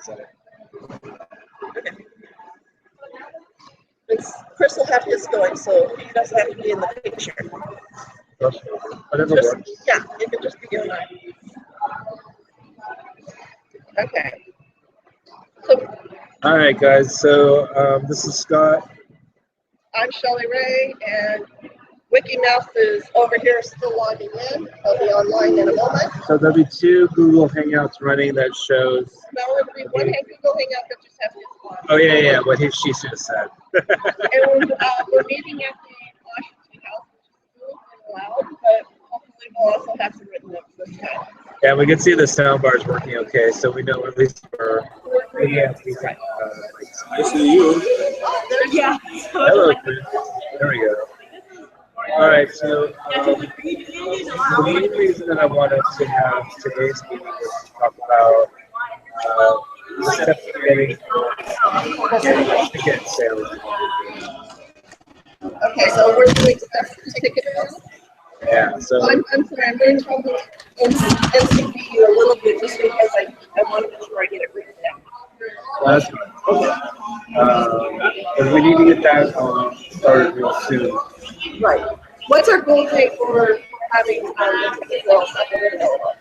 Okay. Chris will have his going, so he doesn't have to be in the picture. Whatever works. Yeah, it can just be you and I. Okay. So, all right, guys. So this is Scott. I'm Shelley Ray, and Wiki Mouse is over here still logging in. He'll be online in a moment. So there'll be 2 Google Hangouts running that shows. No, it'll be one Google Hangout that just has his on. Oh yeah, what she should have said. And we're meeting at the Washington House, which is cool and loud, but hopefully we'll also have some written notes this time. Yeah, we can see the sound bars working okay, so we know at least we're Right. I see you. Yeah. Hello, Chris. There we go. All right, so the main reason that I wanted to have today's meeting was to talk about the steps to getting ticket sales. Okay, so we're doing steps to ticket sales. Yeah, so I'm sorry, I'm going to trouble NCB you a little bit just because I want to make sure I get it written down. that's but we need to get that started real soon. Right. What's our goal date for having ticket sales available?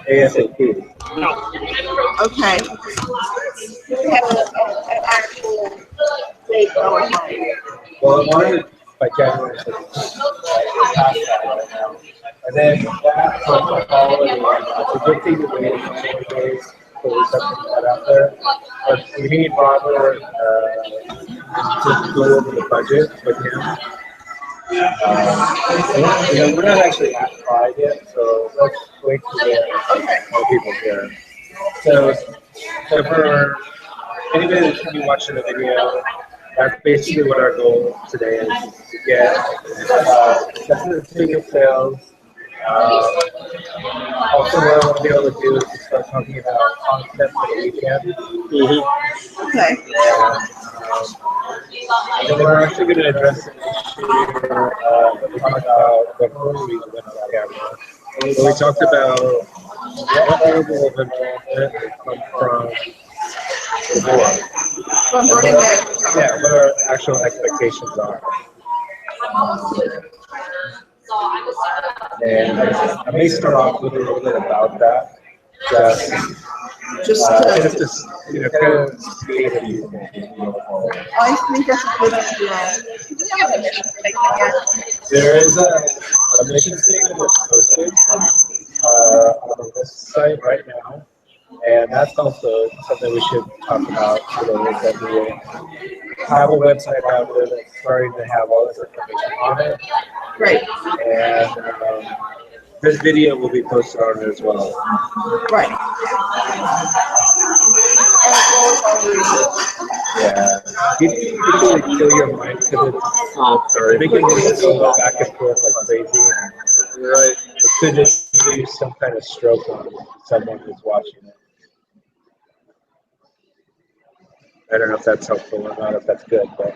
ASAP. Okay. We have an actual date going on. Well, I wanted by January 15th. Right now. And then that for the following, it's a good thing to wait a couple of days for something to get out there. But we need Robert to go over the budget with him. We're not actually at 5 yet, so let's wait to get more people here. So for anybody that's going to be watching the video, that's basically what our goal today is, to get definite ticket sales. Also, what I want to be able to do is to start talking about content for the weekend. Okay. And we're actually going to address an issue that we talked about before we went on camera. So we talked about what level of involvement would come from the board. Yeah, what our actual expectations are. And I may start off with a little bit about that. Just to kind of see what you think. I think that's a good idea. Do we have a mission statement yet? There is a mission statement that's posted on this site right now. And that's also something we should talk about for those that we have a website out there that's starting to have all this information on it. Right. And this video will be posted on it as well. Right. Yeah. You usually kill your mind because it's making you go back and forth like crazy. And you're right. It could just do some kind of stroke on someone who's watching it. I don't know if that's helpful or not, if that's good, but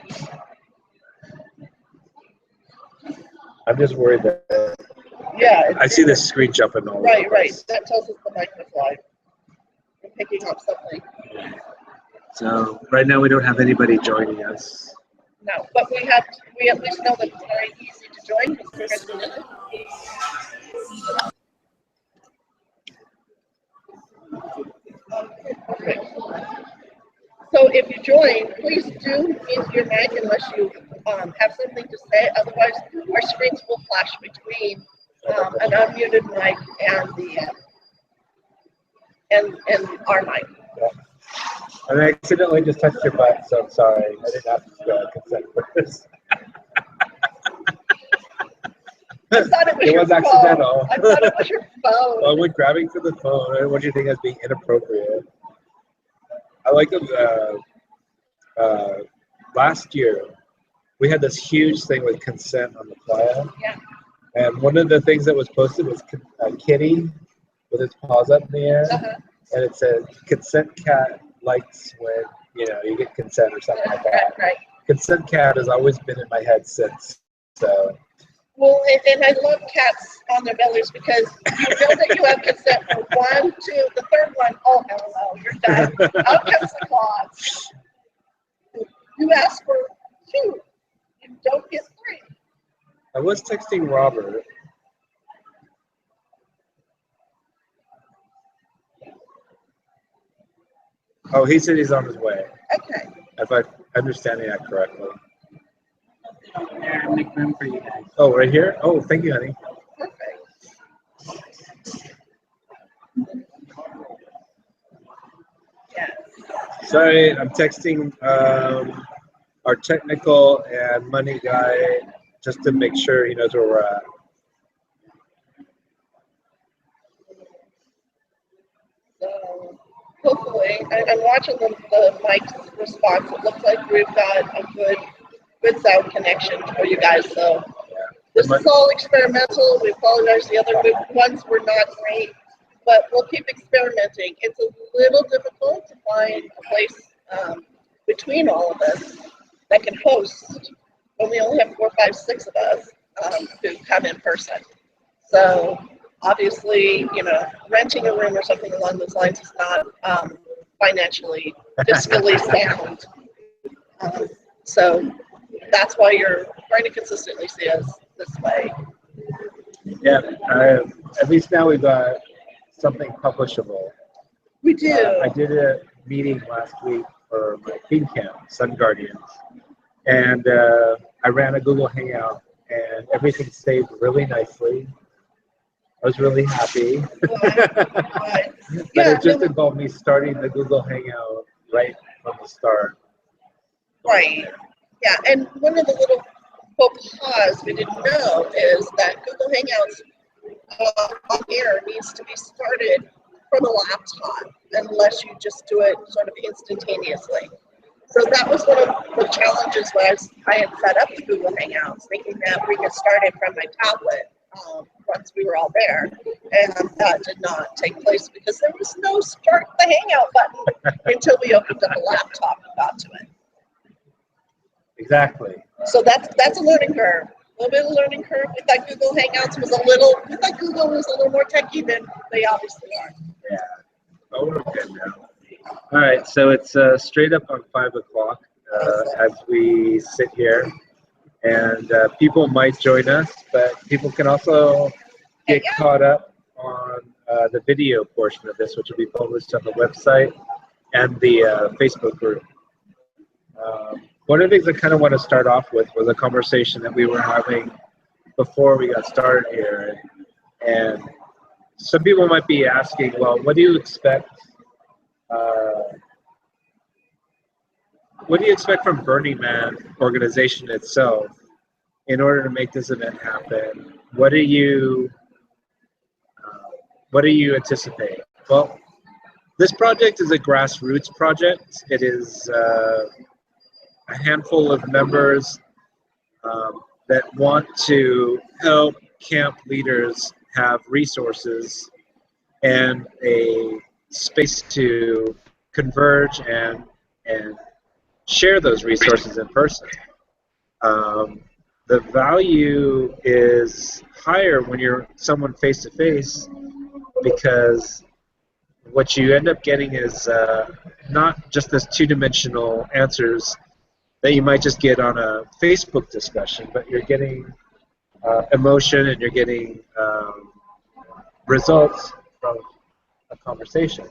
I'm just worried that I see this screen jumping all over. Right. That tells us the mic is live. We're picking up something. So right now we don't have anybody joining us. No, but we at least know that it's very easy to join because we're going to Okay. So if you join, please do mute your mic unless you have something to say. Otherwise, our screens will flash between an unmuted mic and the and our mic. Yeah. I accidentally just touched your butt, so I'm sorry. I didn't have to consent for this. I thought it was it your was accidental. I thought it was your phone. Well, when grabbing for the phone, I don't want you to think that's being inappropriate. I like last year, we had this huge thing with consent on the playa. Yeah. And one of the things that was posted was a kitty with its paws up in the air. And it said, consent cat likes when, you get consent or something like that. Right. Consent cat has always been in my head since. So Well, and I love cats on their bellies because you know that you have consent for one, two, the third one, oh, hell no, you're done. Out comes the claws. You ask for two, you don't get three. I was texting Robert. Oh, he said he's on his way. Okay. If I'm understanding that correctly. Yeah, make room for you guys. Oh, right here? Oh, thank you, honey. Perfect. Yes. Sorry, I'm texting our technical and money guy just to make sure he knows where we're at. So hopefully, I'm watching the mic's response. It looks like we've got a good sound connection for you guys. So this is all experimental. We apologize. The other ones were not great, but we'll keep experimenting. It's a little difficult to find a place between all of us that can host when we only have 4, 5, 6 of us who come in person. So obviously, renting a room or something along those lines is not financially, fiscally sound. So that's why you're trying to consistently see us this way. Yeah, at least now we've got something publishable. We do. I did a meeting last week for my teen camp, Sun Guardians, and I ran a Google Hangout, and everything saved really nicely. I was really happy. But it just involved me starting the Google Hangout right from the start. Right. Yeah, and one of the little faux pas we didn't know is that Google Hangouts on air needs to be started from a laptop unless you just do it sort of instantaneously. So that was one of the challenges was I had set up the Google Hangouts, thinking that we could start it from my tablet once we were all there, and that did not take place because there was no start the Hangout button until we opened up the laptop and got to it. Exactly. So that's a learning curve. A little bit of a learning curve. We thought Google Hangouts was we thought Google was a little more techy than they obviously are. Yeah. Oh, we're good now. All right, so it's straight up on 5 o'clock as we sit here, and people might join us, but people can also get caught up on the video portion of this, which will be published on the website and the Facebook group. One of the things I kind of want to start off with was a conversation that we were having before we got started here, and some people might be asking, well, what do you expect? What do you expect from Burning Man organization itself in order to make this event happen? What do you anticipate? Well, this project is a grassroots project. It is a handful of members that want to help camp leaders have resources and a space to converge and share those resources in person. The value is higher when you're someone face to face because what you end up getting is not just this two-dimensional answers that you might just get on a Facebook discussion, but you're getting emotion and you're getting results from a conversation.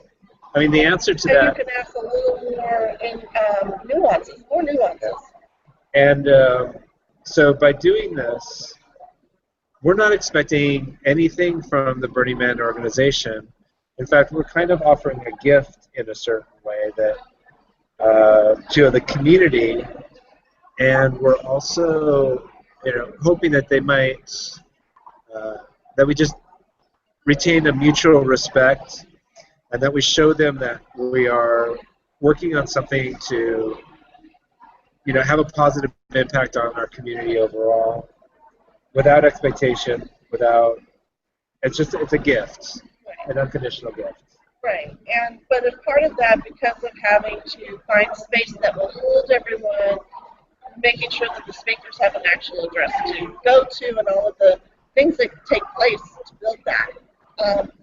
I mean, the answer to that. You can ask a little more in nuances, more nuances. And so by doing this, we're not expecting anything from the Burning Man organization. In fact, we're kind of offering a gift in a certain way that to the community, and we're also, hoping that they might that we just retain a mutual respect, and that we show them that we are working on something to, have a positive impact on our community overall, without expectation, it's a gift, an unconditional gift. Right, but as part of that, because of having to find space that will hold everyone making sure that the speakers have an actual address to go to and all of the things that take place to build that.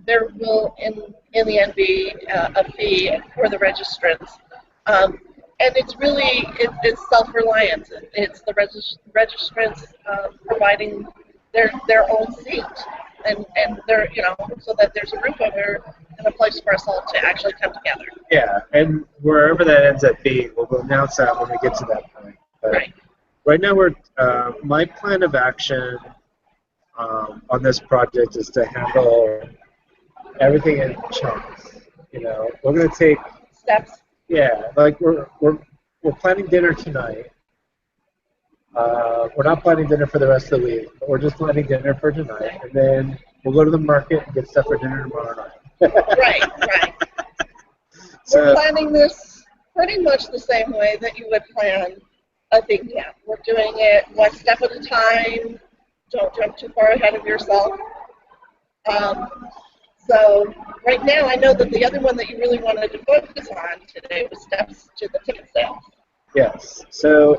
There will, in the end, be a fee for the registrants. And it's really, it's self-reliant. It's the registrants providing their own seat. And they're, so that there's a roof over and a place for us all to actually come together. Yeah, and wherever that ends up being, we'll announce that when we get to that point. But right. Right now, my plan of action on this project is to handle everything in chunks. We're going to take steps. Yeah, like we're planning dinner tonight. We're not planning dinner for the rest of the week, but we're just planning dinner for tonight, and then we'll go to the market and get stuff for dinner tomorrow night. Right. So, we're planning this pretty much the same way that you would plan a thing. Yeah, we're doing it one step at a time. Don't jump too far ahead of yourself. So right now, I know that the other one that you really wanted to focus on today was steps to the ticket sale. Yes. So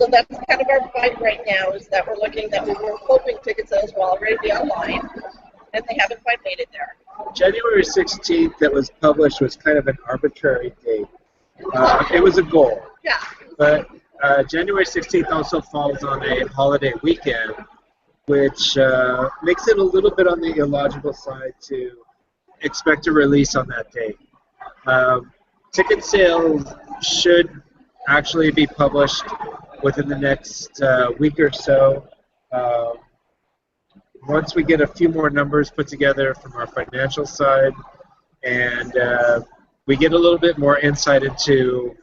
that's kind of our fight right now, is that we were hoping ticket sales will already be online, and they haven't quite made it there. January 16th that was published was kind of an arbitrary date. It was a goal. Yeah. But January 16th also falls on a holiday weekend, which makes it a little bit on the illogical side to expect a release on that date. Ticket sales should actually be published within the next week or so. Once we get a few more numbers put together from our financial side, and we get a little bit more insight into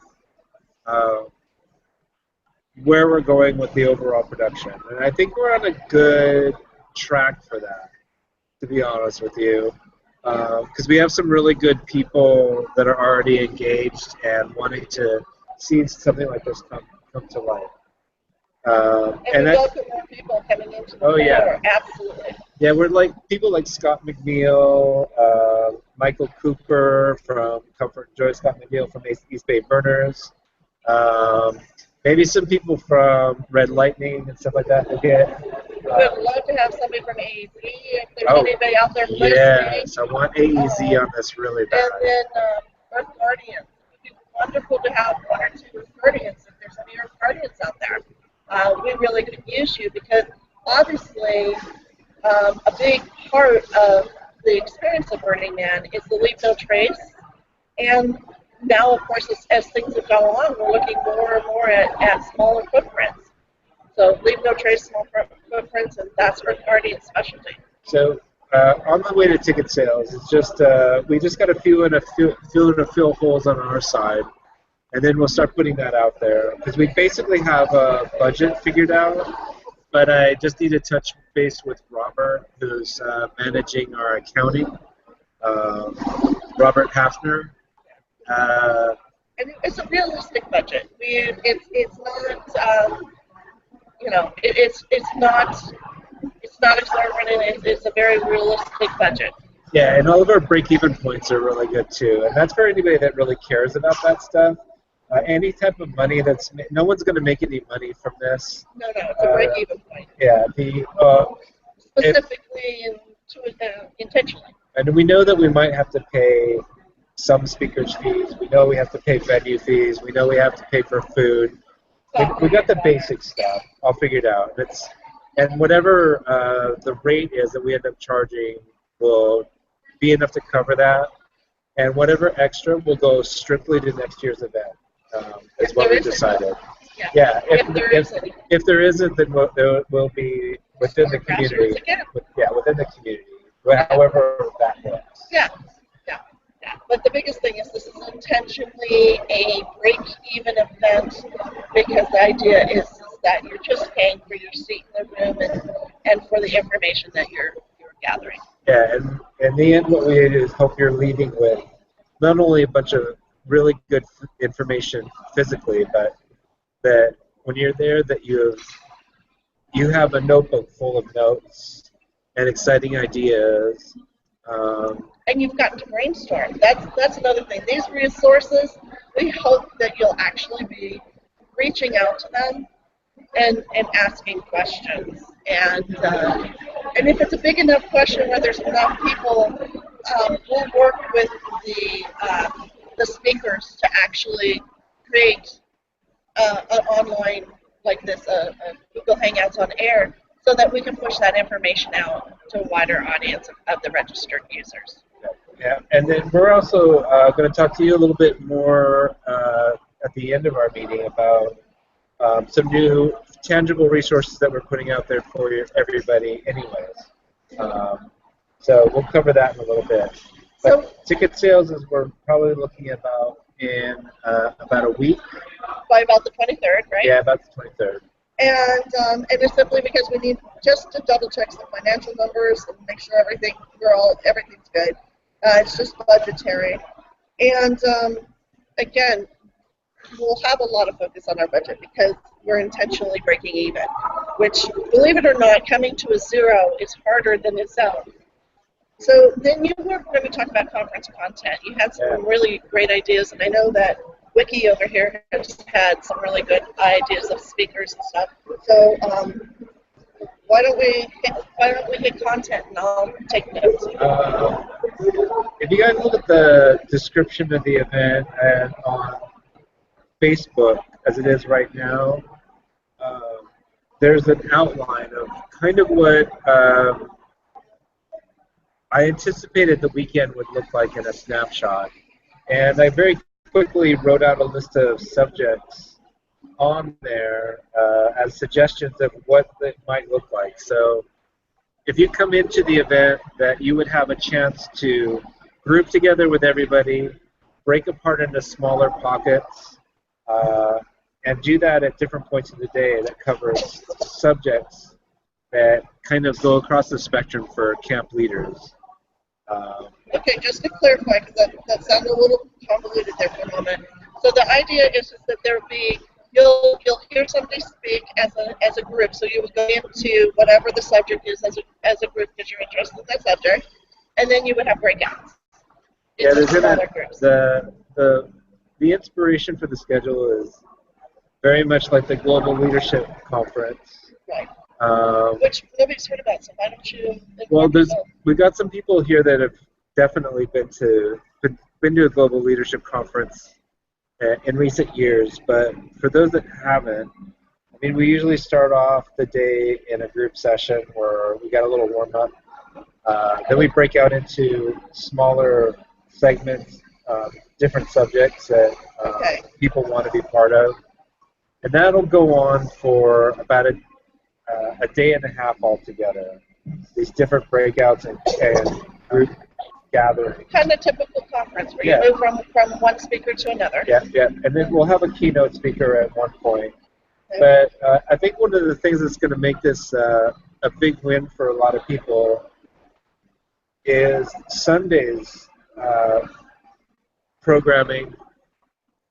where we're going with the overall production. And I think we're on a good track for that, to be honest with you, because we have some really good people that are already engaged and wanting to see something like this come to life. And we welcome more people coming into the door. Yeah. Absolutely. Yeah, we're like people like Scott McNeil, Michael Cooper from Comfort and Joy, Scott McNeil from East Bay Burners, maybe some people from Red Lightning and stuff like that. We'll get. We'd love to have somebody from AEZ if there's anybody out there listening. Yes, I want AEZ on this really bad. And then Earth Guardians. It would be wonderful to have one or two Earth Guardians if there's any Earth Guardians out there. We really could use you, because obviously a big part of the experience of Burning Man is the Leave No Trace. And now, of course, as things have gone along, we're looking more and more at smaller footprints. So Leave No Trace, small footprints, and that's Earth Guardian's specialty. So on the way to ticket sales, it's just we just got to fill in a few holes on our side. And then we'll start putting that out there, because we basically have a budget figured out, but I just need to touch base with Robert, who's managing our accounting, Robert Hafner. And it's a realistic budget. It's not exorbitant. It's a very realistic budget. Yeah, and all of our break-even points are really good too, and that's for anybody that really cares about that stuff. Any type of money no one's going to make any money from this. No, it's a break-even point. Yeah, specifically intentionally. And we know that we might have to pay some speakers' fees. We know we have to pay venue fees. We know we have to pay for food. We got the basic stuff all figured out. And whatever the rate is that we end up charging will be enough to cover that. And whatever extra will go strictly to next year's event. Is what we decided. Yeah. If there isn't, then we'll be within the community. Within the community. However that works. Yeah. But the biggest thing is this is intentionally a break-even event, because the idea is that you're just paying for your seat in the room and for the information that you're gathering. Yeah, and in the end, what we do is hope you're leaving with not only a bunch of really good information physically, but that when you're there, that you have a notebook full of notes and exciting ideas. And you've gotten to brainstorm. That's another thing. These resources, we hope that you'll actually be reaching out to them and asking questions. And if it's a big enough question where there's enough people, we'll work with the speakers to actually create an online like this, a Google Hangouts on air, so that we can push that information out to a wider audience of the registered users. Yeah, and then we're also going to talk to you a little bit more at the end of our meeting about some new tangible resources that we're putting out there for everybody anyways. So we'll cover that in a little bit. But So, ticket sales is we're probably looking about in about a week. by about the 23rd, right? Yeah, about the 23rd. And it's simply because we need just to double check some financial numbers and make sure everything's good. It's just budgetary. And again, we'll have a lot of focus on our budget because we're intentionally breaking even, which, believe it or not, coming to a zero is harder than it sounds. So then you were going to talk about conference content. You had some really great ideas, and I know that Wiki over here has had some really good ideas of speakers and stuff. So why don't we hit content, and I'll take notes. If you guys look at the description of the event and on Facebook, as it is right now, there's an outline of kind of what I anticipated the weekend would look like in a snapshot. And I very quickly wrote out a list of subjects on there as suggestions of what it might look like. So if you come into the event, that you would have a chance to group together with everybody, break apart into smaller pockets, and do that at different points of the day that covers subjects that kind of go across the spectrum for camp leaders. Okay, just to clarify, because that sounded a little convoluted there for a moment. So the idea is that there will be, you'll hear somebody speak as a group. So you would go into whatever the subject is as a group because you're interested in that subject, and then you would have breakouts. Yeah, there's smaller groups. The inspiration for the schedule is very much like the Global Leadership Conference. Right. Which nobody's heard about, so why don't you? Well, we've got some people here that have definitely been to a Global Leadership Conference in recent years, but for those that haven't, I mean, we usually start off the day in a group session where we got a little warm up. Then we break out into smaller segments, different subjects that people want to be part of, and that'll go on for about a day and a half altogether. These different breakouts and group gatherings. Kind of typical conference where you move from one speaker to another. Yeah, and then we'll have a keynote speaker at one point. Okay. But I think one of the things that's going to make this a big win for a lot of people is Sunday's programming.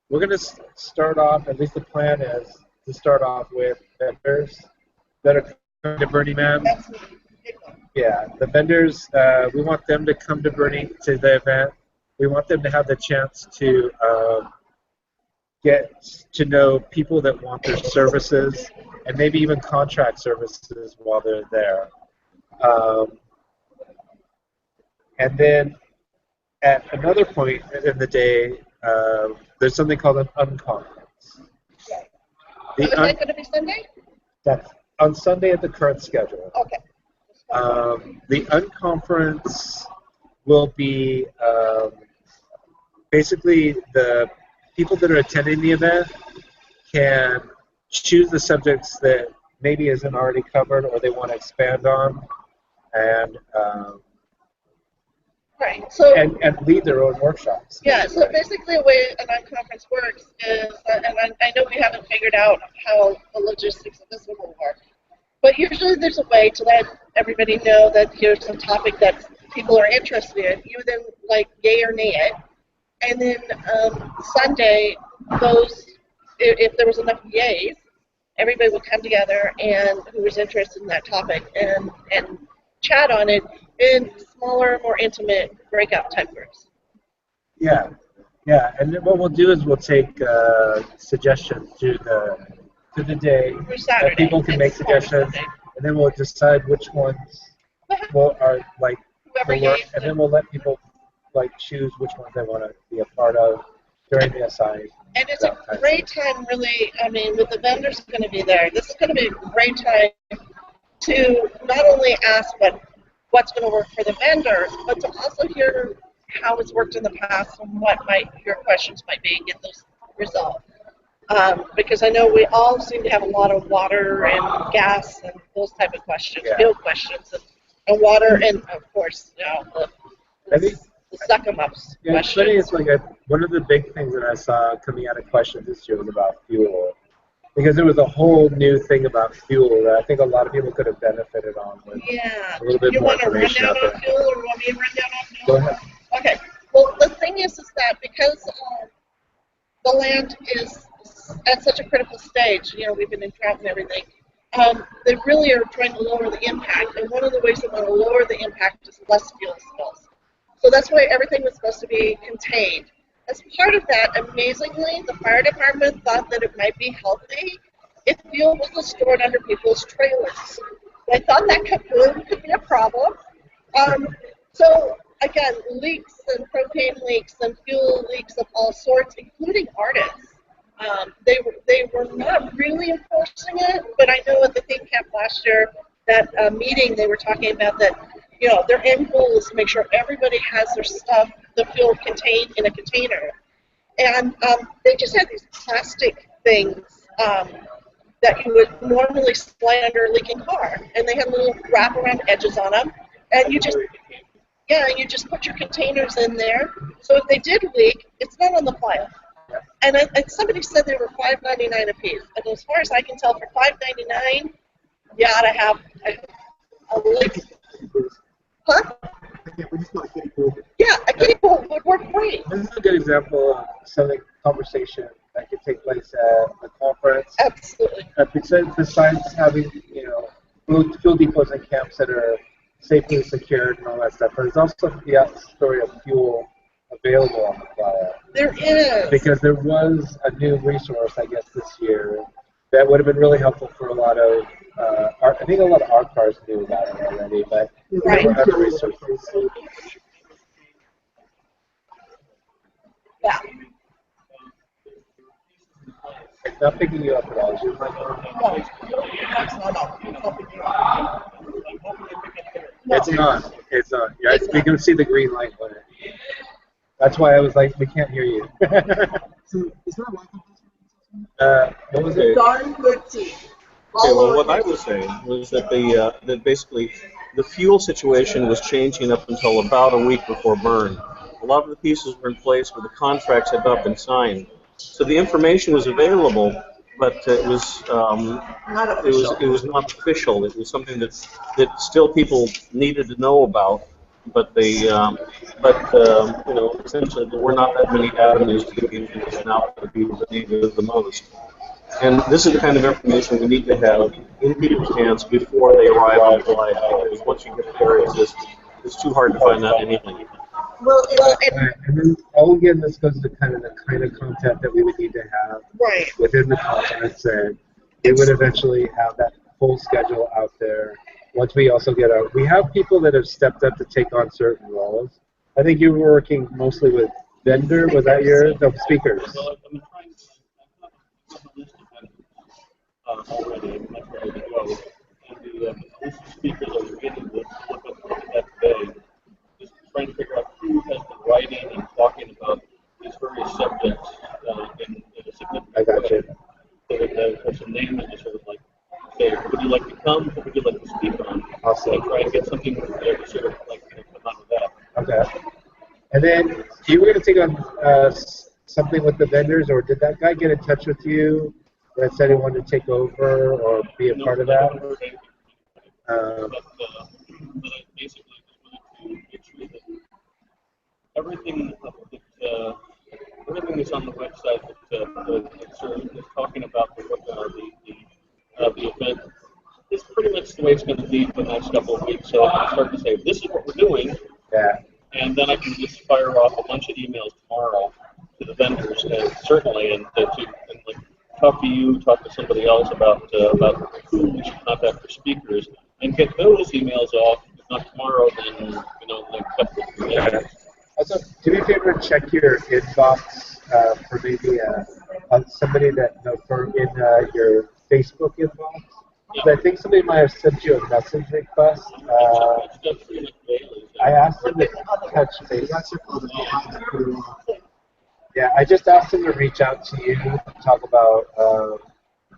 We're going to start off, at least the plan is, to start off with vendors that are coming to Burning Man. Yeah, the vendors, we want them to come to the event. We want them to have the chance to get to know people that want their services and maybe even contract services while they're there. And then at another point in the day, there's something called an unconference. Is that going to be Sunday? That's on Sunday at the current schedule. Okay. The unconference will be basically the people that are attending the event can choose the subjects that maybe isn't already covered or they want to expand on, and and lead their own workshops. Yeah, so basically the way an unconference works is, and I know we haven't figured out how the logistics of this one will work, but usually there's a way to let everybody know that here's a topic that people are interested in. You then like yay or nay it, and then Sunday, if there was enough yays, everybody would come together and who was interested in that topic and chat on it in smaller, more intimate breakout type groups. Yeah, and then what we'll do is we'll take suggestions through the to the day through that Saturday. people can make It's always suggestions, Sunday. and then we'll decide which ones are like Whoever the work, gave and the- then we'll let people like choose which ones they want to be a part of during the assigned. And it's a great time, really. I mean, with the vendors going to be there, this is going to be a great time to not only ask what's going to work for the vendors, but to also hear how it's worked in the past and what your questions might be and get those resolved. Because I know we all seem to have a lot of water and gas and those type of questions, Yeah. field questions, and water, and of course, I think the suck-em-ups yeah, it's funny. It's like one of the big things that I saw coming out of questions this year was about fuel, because there was a whole new thing about fuel that I think a lot of people could have benefited on. With Yeah. a little bit You more want to run information down out on there. fuel, or want me to run down on fuel? Go ahead. Okay. Well, the thing is that because the land is at such a critical stage, we've been in drought and everything, they really are trying to lower the impact. And one of the ways they want to lower the impact is less fuel spills. So that's why everything was supposed to be contained. As part of that, amazingly, the fire department thought that it might be healthy if fuel was stored under people's trailers. I thought that could be a problem. So again, leaks and propane leaks and fuel leaks of all sorts, including artists. They were not really enforcing it, but I know at the theme camp last year, that meeting they were talking about that, their end goal is to make sure everybody has their stuff, the fuel contained in a container. And they just had these plastic things that you would normally slide under a leaking car, and they had little wraparound edges on them, and you just put your containers in there. So if they did leak, it's not on the flyer. And somebody said they were $5.99 a piece, and as far as I can tell, for $5.99, you ought to have a leak. Huh? Yeah, a kiddie pool would work great. This is a good example of something conversation that could take place at a conference. Absolutely. Besides having fuel depots and camps that are safely secured and all that stuff, there's also the story of fuel available on the playa. There is. Because there was a new resource, I guess, this year that would have been really helpful for a lot of, I think a lot of our cars knew about it already, but there were other resources. Yeah. It's not picking you up at all. You're like, No. It's not. It's not. Yeah, we can see the green light on it. That's why I was like, we can't hear you. So is there a Wi-Fi? What was it? Darn good tea. Okay, well, what I was saying was that that basically the fuel situation was changing up until about a week before burn. A lot of the pieces were in place where the contracts had not been signed, so the information was available, but it was not official. It was something that still people needed to know about, but essentially there were not that many avenues to get the information out to the people that needed it the most. And this is the kind of information we need to have in people's hands before they arrive on the flight, because once you get there, it's too hard to find out anything. Well, And then all again, this goes to kind of content that we would need to have right. within the conference, and we would eventually have that full schedule out there. Once we also get out, we have people that have stepped up to take on certain roles. I think you were working mostly with vendor. Was that the speakers? Well, I'm trying to have a list of vendors already, and that's ready to go. And the list of speakers I was getting to look at that today, just trying to figure out who has been writing and talking about these various subjects in a significant I got you. way. So that there's some names that sort of like, say, would you like to come? What would you like to speak on? Awesome. So try and get something to sort of like come out of that. Okay. And then you were going to take on something with the vendors, or did that guy get in touch with you that said he wanted to take over or be a part of that? But basically, just wanted to make sure that everything that's on the website that is talking about the event is pretty much the way it's going to be for the next couple of weeks. So I can start to say, this is what we're doing. Yeah. And then I can just fire off a bunch of emails tomorrow to the vendors, certainly, and like talk to you, talk to somebody else about who we should contact for speakers, and get those emails off. If not tomorrow, then the next couple of days. Okay. Also, do me a favor and check your inbox for maybe somebody that for in your Facebook inbox. I think somebody might have sent you a message request. I asked him to touch base. Yeah, I just asked him to reach out to you to talk about.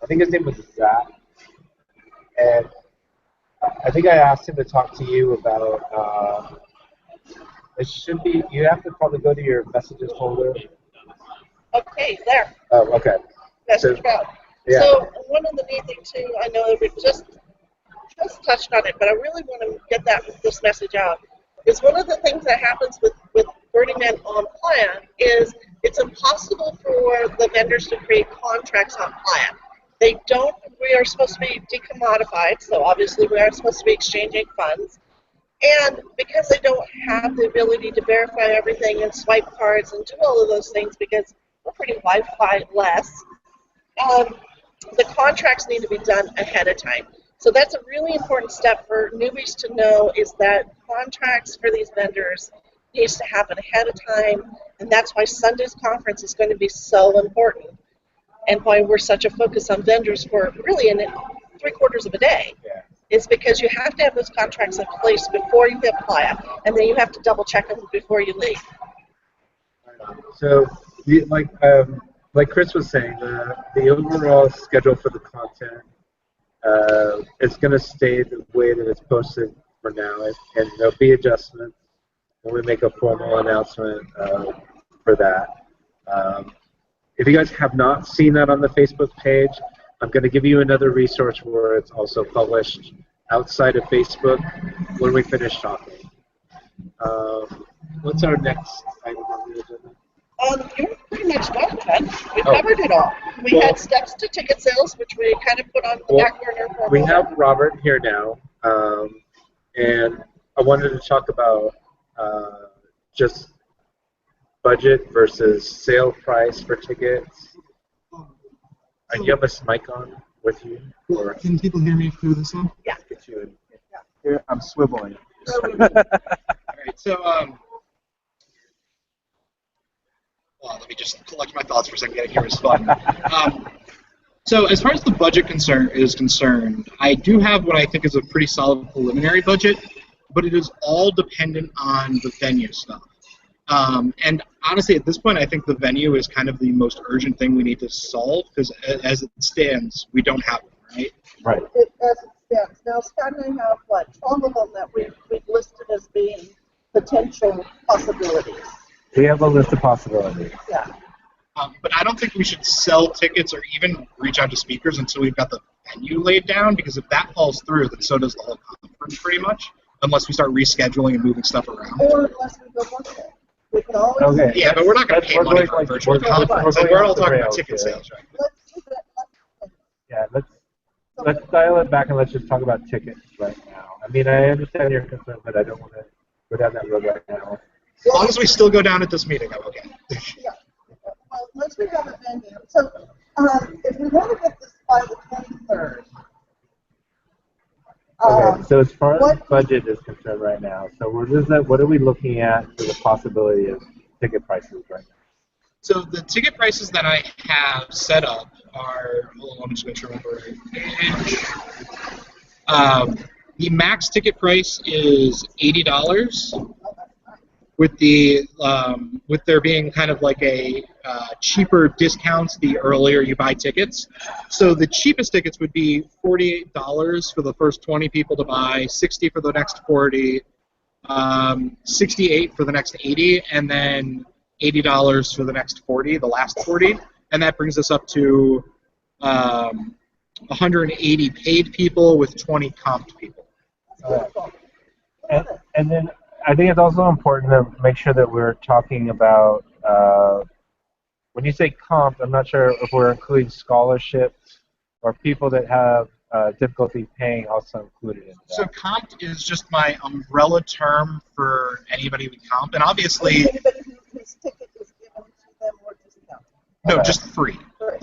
I think his name was Zach, and I think I asked him to talk to you about. It should be. You have to probably go to your messages folder. Okay, there. Oh, okay. Message route. Yeah. So one of the neat things too, I know that we just touched on it, but I really want to get this message out. Is one of the things that happens with Burning Man on plan is it's impossible for the vendors to create contracts on plan. They don't. We are supposed to be decommodified, so obviously we are supposed to be exchanging funds. And because they don't have the ability to verify everything and swipe cards and do all of those things because we're pretty Wi-Fi less, the contracts need to be done ahead of time. So that's a really important step for newbies to know is that contracts for these vendors needs to happen ahead of time, and that's why Sunday's conference is going to be so important and why we're such a focus on vendors for really in 3/4 of a day. Yeah. Is because you have to have those contracts in place before you apply, and then you have to double check them before you leave. So, like Chris was saying, the overall schedule for the content is going to stay the way that it's posted for now, and there'll be adjustments when we make a formal announcement for that. If you guys have not seen that on the Facebook page, I'm going to give you another resource where it's also published outside of Facebook when we finish talking. What's our next item on the agenda? You're pretty much done, Ted. We covered it all. We had steps to ticket sales, which we kind of put on the back burner for a We moment. have Robert here now, and I wanted to talk about just budget versus sale price for tickets. Do you have a mic on with you? Or? Can people hear me through this one? Yeah. Get you in. Here, I'm swiveling. All right, so well, let me just collect my thoughts for a second. Getting here is fun. So as far as the budget is concerned, I do have what I think is a pretty solid preliminary budget, but it is all dependent on the venue stuff. And honestly, at this point, I think the venue is kind of the most urgent thing we need to solve because, as it stands, we don't have one, right? Right. As it stands. Now, Scott and I have, 12 of them that we've listed as being potential possibilities. We have a list of possibilities. Yeah. But I don't think we should sell tickets or even reach out to speakers until we've got the venue laid down, because if that falls through, then so does the whole conference pretty much, unless we start rescheduling and moving stuff around. Or unless we go virtual. We can always... Okay. Yeah, but we're not going to pay money for a virtual conference, and we're all talking about ticket sales, right? Let's do that. Yeah, let's dial it back and let's just talk about tickets right now. I mean, I understand your concern, but I don't want to go down that road right now. As long as we still go down at this meeting, I'm okay. Yeah. Well, once we have a venue. So, if we want to get this by the 23rd. Okay, so as far as budget is concerned right now, so what are we looking at for the possibility of ticket prices right now? So the ticket prices that I have set up are, hold on, let me just make sure I remember. The max ticket price is $80. With there being kind of like a cheaper discounts the earlier you buy tickets. So the cheapest tickets would be $48 for the first 20 people to buy, $60 for the next 40, $68 for the next 80, and then $80 for the next 40, the last 40, and that brings us up to 180 paid people with 20 comped people. And then I think it's also important to make sure that we're talking about, when you say comp, I'm not sure if we're including scholarships or people that have difficulty paying also included in that. So comped is just my umbrella term for anybody we comp, and obviously... Anybody whose ticket is given to them or discounted. No, just free.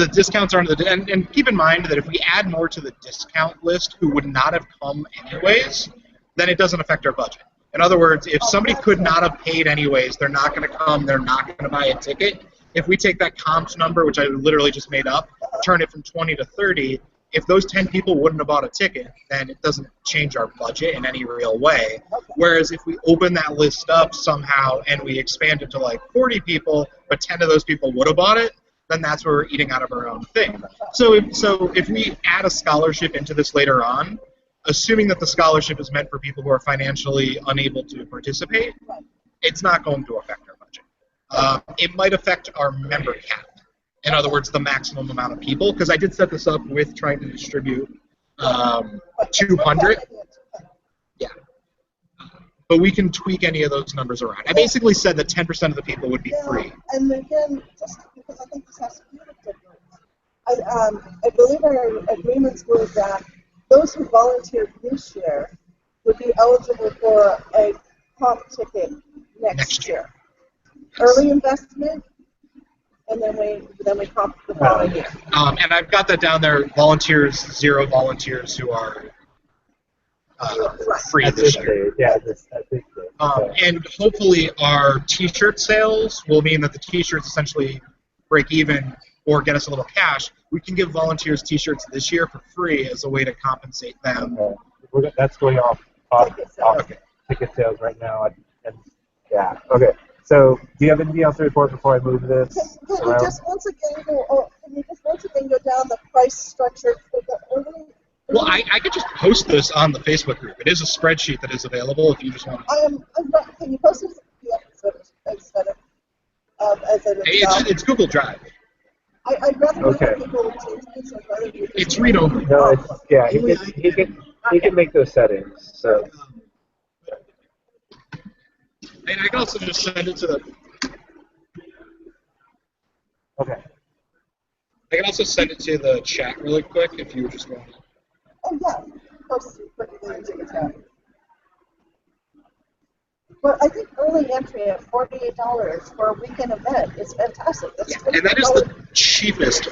the discounts aren't and keep in mind that if we add more to the discount list who would not have come anyways, then it doesn't affect our budget. In other words, if somebody could not have paid anyways, they're not going to come, they're not going to buy a ticket. If we take that comps number, which I literally just made up, turn it from 20 to 30, if those 10 people wouldn't have bought a ticket, then it doesn't change our budget in any real way. Whereas if we open that list up somehow and we expand it to like 40 people, but 10 of those people would have bought it, then that's where we're eating out of our own thing. So if we add a scholarship into this later on, assuming that the scholarship is meant for people who are financially unable to participate, it's not going to affect our budget. It might affect our member cap. In other words, the maximum amount of people, because I did set this up with trying to distribute 200. Yeah. But we can tweak any of those numbers around. I basically said that 10% of the people would be free. And again, just because I think this has to be different, I believe our agreements were that those who volunteered this year would be eligible for a comp ticket next year. Early investment, and then we comp the following year. And I've got that down there. Volunteers, 0 volunteers who are free this year. Yeah, I think so. And hopefully our T-shirt sales will mean that the T-shirts essentially break even or get us a little cash. We can give volunteers T-shirts this year for free as a way to compensate them. That's going off Okay. ticket sales right now. And yeah, okay. So, do you have anything else to report before I move this Can you around? just once again go down the price structure for the early? Well, I could just post this on the Facebook group. It is a spreadsheet that is available if you just want to. Can you post it as a PDF instead of as an Excel? It's Google Drive. I'd rather not Okay. have people change things. I'd rather do It's read-only. No, he can make those settings. So, And I can also just send it to the. okay. I can also send it to the chat really quick if you just want. Oh yeah, post it quickly into the tab. But I think early entry at $48 for a weekend event is fantastic. That's Yeah, and that is the cheapest.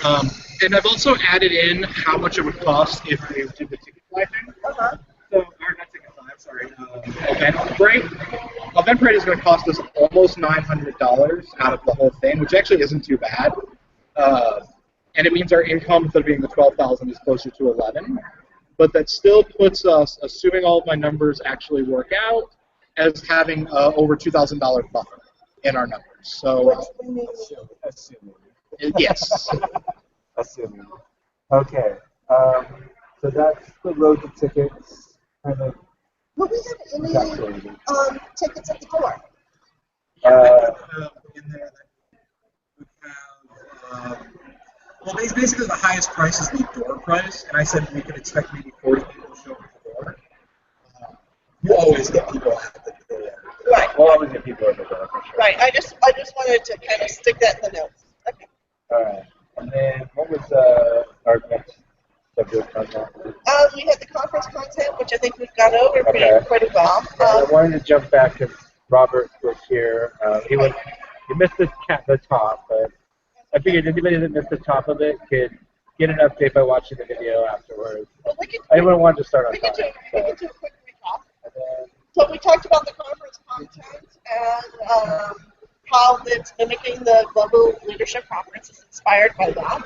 And I've also added in how much it would cost if we did the ticket fly thing. Uh-huh. So, or not ticket fly, sorry. Eventbrite. Eventbrite is going to cost us almost $900 out of the whole thing, which actually isn't too bad. And it means our income, instead of being the $12,000, is closer to $11,000. But that still puts us, assuming all of my numbers actually work out, as having over $2,000 buffer in our numbers. So, Assuming. yes. Assuming. Okay. So that's the road to tickets. Kind of. Will we have any tickets at the door? In there that would have, well, basically the highest price is the door price, and I said we could expect maybe 40 people to show up at the door. You always get people at the door. Right. We'll always get people at the door for sure. Right. I just wanted to kind of stick that in the notes. Okay. All right. And then what was our next subject on that? We had the conference content, which I think we've gone over Okay. pretty well. I wanted to jump back because Robert was here. He missed the top, but I figured anybody that missed the top of it could get an update by watching the video afterwards. Well, I wouldn't want to start on we can time. do a quick recap. And then, So we talked about the conference content and how it's mimicking the Global Leadership Conference. It's inspired by that.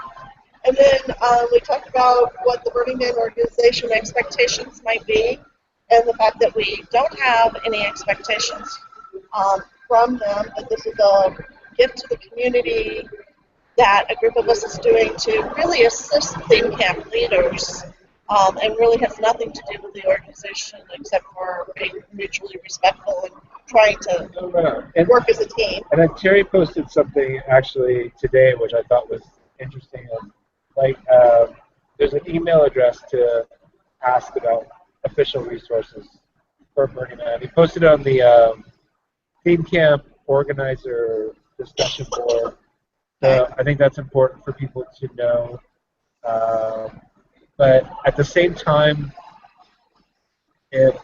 And then we talked about what the Burning Man organization expectations might be, and the fact that we don't have any expectations from them, but this is a gift to the community that a group of us is doing to really assist theme camp leaders, and really has nothing to do with the organization except for being mutually respectful and trying to work as a team. And then Terry posted something actually today, which I thought was interesting. Like, there's an email address to ask about official resources for Burning Man. He posted it on the theme camp organizer discussion board. So I think that's important for people to know. But at the same time, if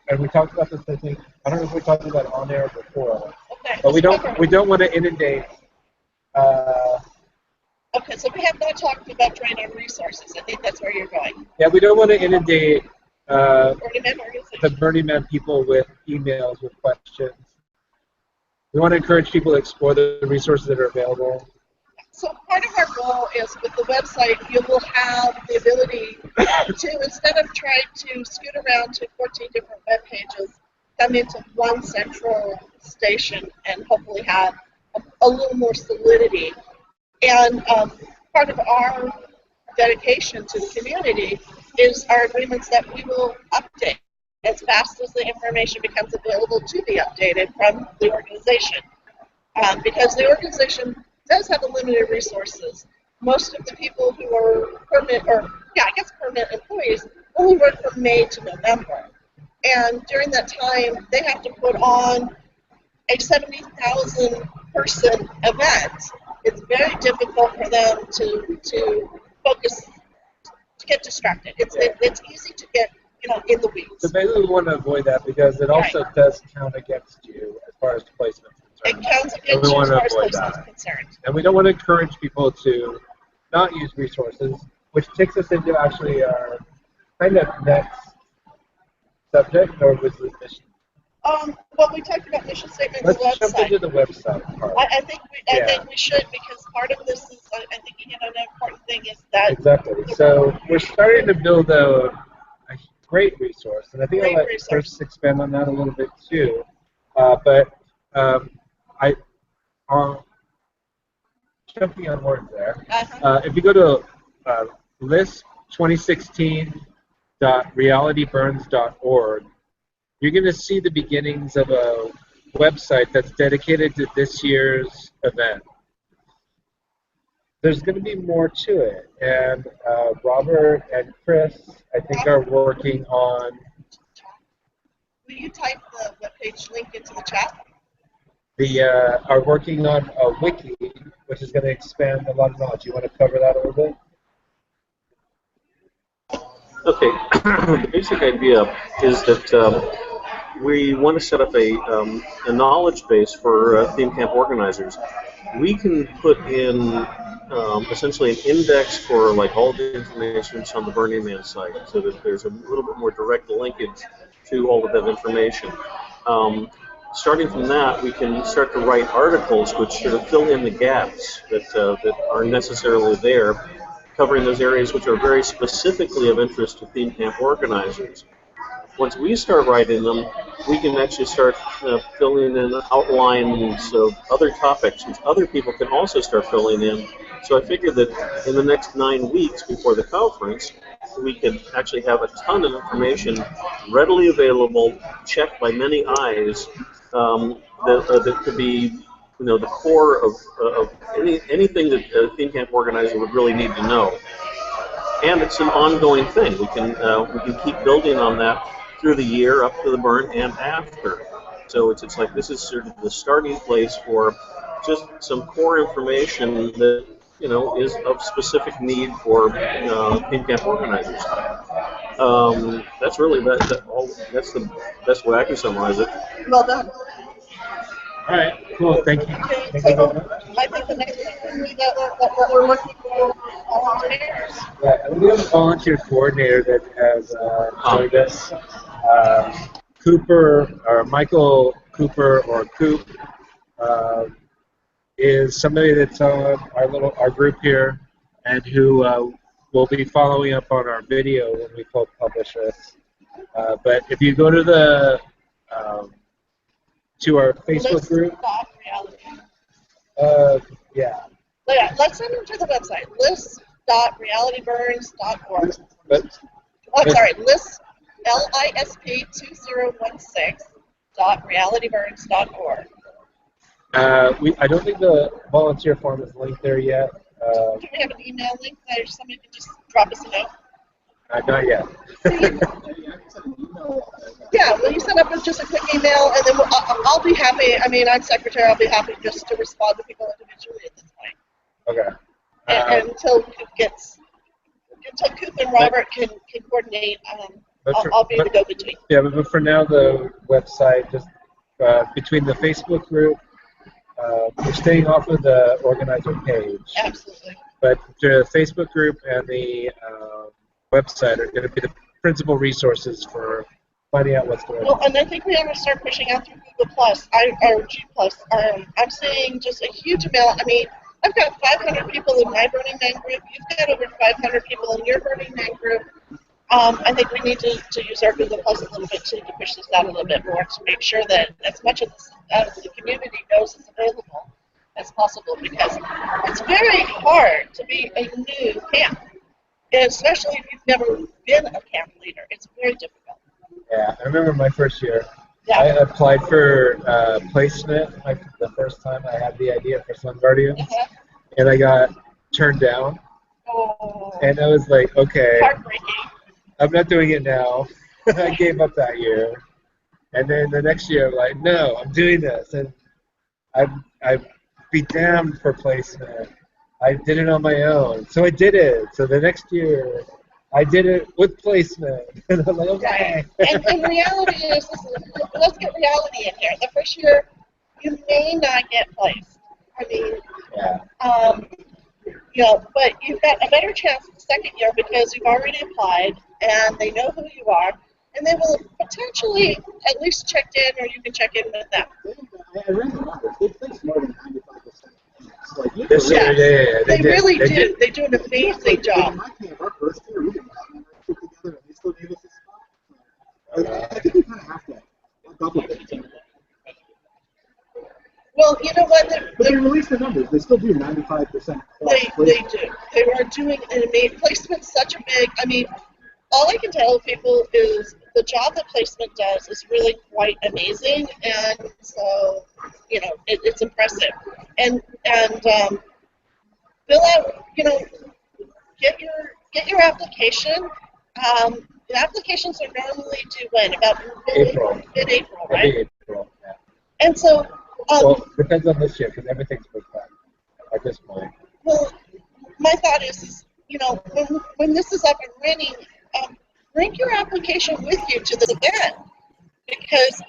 and we talked about this, I think I don't know if we talked about it on air before, Okay, but we don't want to inundate. a Okay, so we have not talked about drain on resources. I think that's where you're going. Yeah, we don't want to inundate Burning Man organization. the Burning Man people with emails with questions. We want to encourage people to explore the resources that are available. So part of our goal is with the website, you will have the ability to, instead of trying to scoot around to 14 different web pages, come into one central station and hopefully have a little more solidity. And part of our dedication to the community is our agreements that we will update as fast as the information becomes available to be updated from the organization. Because the organization does have a limited resources. Most of the people who are permanent employees only work from May to November. And during that time, they have to put on a 70,000 person event. It's very difficult for them to focus, to get distracted. It's easy to get in the weeds. So basically we want to avoid that because it also does count against you as far as placement is concerned. It counts against you as far as placement is concerned. And we don't want to encourage people to not use resources, which takes us into actually our kind of next subject, or was the mission? Well, we talked about mission statement and the Let's jump website. into the website part. I think we should, because part of this is, I think an important thing is that. Exactly. So we're starting to build a great resource, and I think I'll let Chris expand on that a little bit too. Jumping on words there. If you go to LiSP2016.realityburns.org, you're going to see the beginnings of a website that's dedicated to this year's event. There's going to be more to it, and Robert and Chris, I think, are working on. Will you type the webpage link into the chat? Are working on a wiki, which is going to expand a lot of knowledge. You want to cover that a little bit? Okay. The basic idea is that we want to set up a knowledge base for theme camp organizers. We can put in essentially an index for like all the information that's on the Burning Man site, so that there's a little bit more direct linkage to all of that information. Starting from that, we can start to write articles which sort of fill in the gaps that aren't necessarily there, covering those areas which are very specifically of interest to theme camp organizers. Once we start writing them, we can actually start filling in outlines of other topics, which other people can also start filling in. So I figured that in the next 9 weeks before the conference, we could actually have a ton of information readily available, checked by many eyes, that could be, the core of anything that a theme camp organizer would really need to know. And it's an ongoing thing. We can keep building on that through the year, up to the burn, and after. So it's like this is sort of the starting place for just some core information that is of specific need for theme camp organizers. That's really that's the best way I can summarize it. Well done. All right, cool. Thank you. Okay, Thank you very much. I think the next thing that we're looking for volunteers. Yeah, we have a volunteer coordinator that has joined us. Cooper, or Michael Cooper, or Coop, is somebody that's on our group here, and who will be following up on our video when we publish this. But if you go to the to our Facebook group, yeah. Yeah, let's send them to the website, list.realityburns.org. LISP2016.realityburns.org. I don't think the volunteer form is linked there yet. Do we have an email link there? Somebody can just drop us a note. Not yet. Yeah, will you send up just a quick email, and then I'll be happy. I mean, I'm secretary. I'll be happy just to respond to people individually at this point. Okay. And until Coop and Robert can coordinate, I'll be the go-between. Yeah, but for now, the website, just between the Facebook group, we're staying off of the organizer page. Absolutely. but the Facebook group and the website are going to be the principal resources for finding out what's going on. Well, and I think we have to start pushing out through Google Plus, or G Plus. I'm seeing just a huge amount. I mean, I've got 500 people in my Burning Man group. You've got over 500 people in your Burning Man group. I think we need to use our Google Plus a little bit to push this out a little bit more to make sure that as much of the community knows it's available as possible, because it's very hard to be a new camp, and especially if you've never been a camp leader. It's very difficult. Yeah, I remember my first year. Yeah. I applied for placement like the first time I had the idea for Sun Guardians, and I got turned down. Oh, And I was like, okay, heartbreaking. I'm not doing it now. I gave up that year. And then the next year, I'm like, no, I'm doing this. And I'd be damned for placement. I did it on my own. So I did it. So the next year, I did it with placement. And I'm like, okay. And reality is, let's get reality in here. The first year, you may not get placed. I mean, Yeah. But you've got a better chance the second year because you've already applied and they know who you are, and they will potentially at least check in, or you can check in with them. I ran the numbers. They placed more than 95%. Like, This year, yeah. They did. really They do. did. They do an amazing job. In my camp, our first year, we didn't have enough shit together, and they still gave us a spot. I think we kind of have to double it. Well, you know what? But they released the numbers. They still do 95%. They do. They are doing an amazing placement. Such a big. I mean, all I can tell people is the job that placement does is really quite amazing, and so it's impressive. And fill out. Get your application. The applications are normally due when? About April. Mid-April, right? April, yeah. And so. Well, depends on this year because everything's booked up at this point. Well, my thought is when this is up and running, bring your application with you to the event, because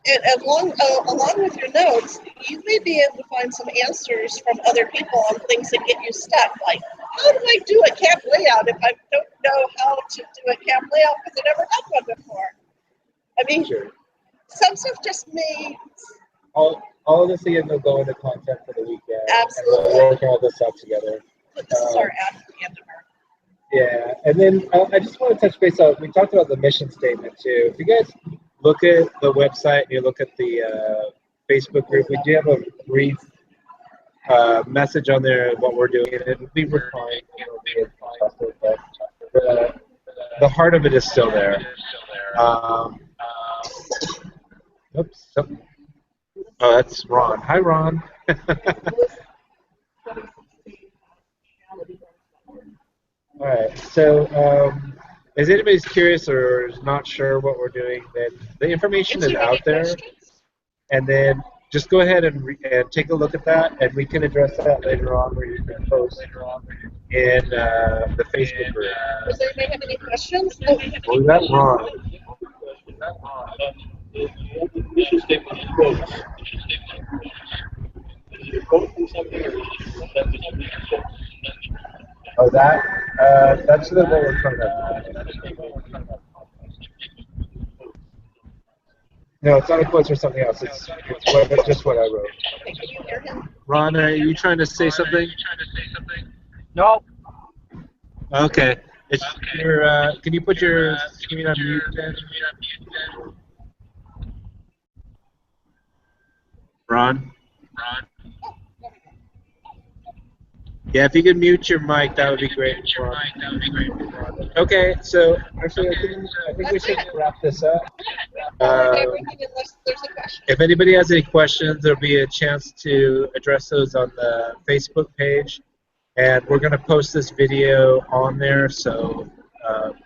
and along with your notes, you may be able to find some answers from other people on things that get you stuck. Like, how do I do a camp layout if I don't know how to do a camp layout because I never had one before? I mean, Sure. Some stuff just may. All of this again will go into content for the weekend. Absolutely. And we'll work all this out together. But this is our ad at the end of our. Yeah, and then I just want to touch base on, we talked about the mission statement too. If you guys look at the website and you look at the Facebook group, we do have a brief message on there of what we're doing, and it will be refined, but the heart of it is still there. Oops. Oh, that's Ron. Hi, Ron. All right. So, if anybody's curious or is not sure what we're doing, then the information is out there. And then just go ahead and take a look at that, and we can address that later on, where you can post later on in the Facebook group. Does anybody have any questions? Well, we got Ron. Mission statement is quotes. Is it a quote from something, or is it Oh, that's the one we're trying to. No, it's not a quote or something else. It's just what I wrote. Okay, can you hear him? Ron, are you trying to say something? No. Okay. It's your. Can you put your screen on mute then? Ron? Yeah, if you could mute your mic, that would be great. Okay, so actually, I think we should wrap this up. Everything unless there's a question. If anybody has any questions, there'll be a chance to address those on the Facebook page. And we're going to post this video on there, so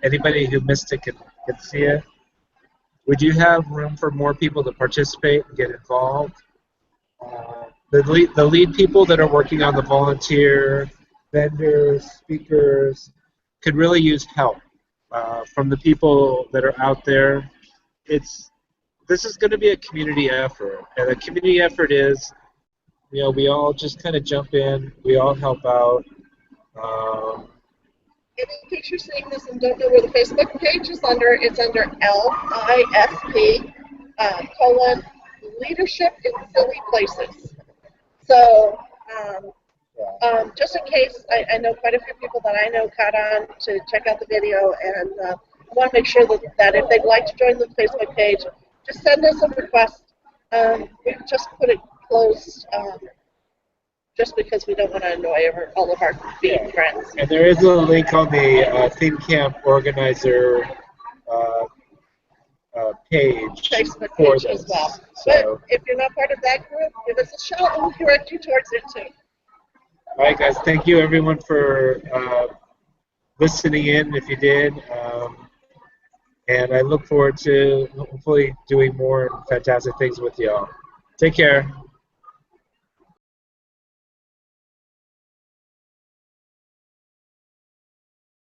anybody who missed it can see it. We do have room for more people to participate and get involved. The lead people that are working on the volunteer, vendors, speakers, could really use help from the people that are out there. This is going to be a community effort, and a community effort is we all just kind of jump in. We all help out. And in case you're seeing this and don't know where the Facebook page is under, it's under LISP Leadership in Silly Places. So just in case, I know quite a few people that I know caught on to check out the video, and I want to make sure that if they'd like to join the Facebook page, just send us a request. We've just put it closed just because we don't want to annoy all of our being friends. And there is a link on the Theme Camp organizer page Facebook for page this. as well. So, But if you're not part of that group, give us a shout and we'll direct you towards it too. all right, guys. Thank you, everyone, for listening in. If you did, and I look forward to hopefully doing more fantastic things with y'all. Take care.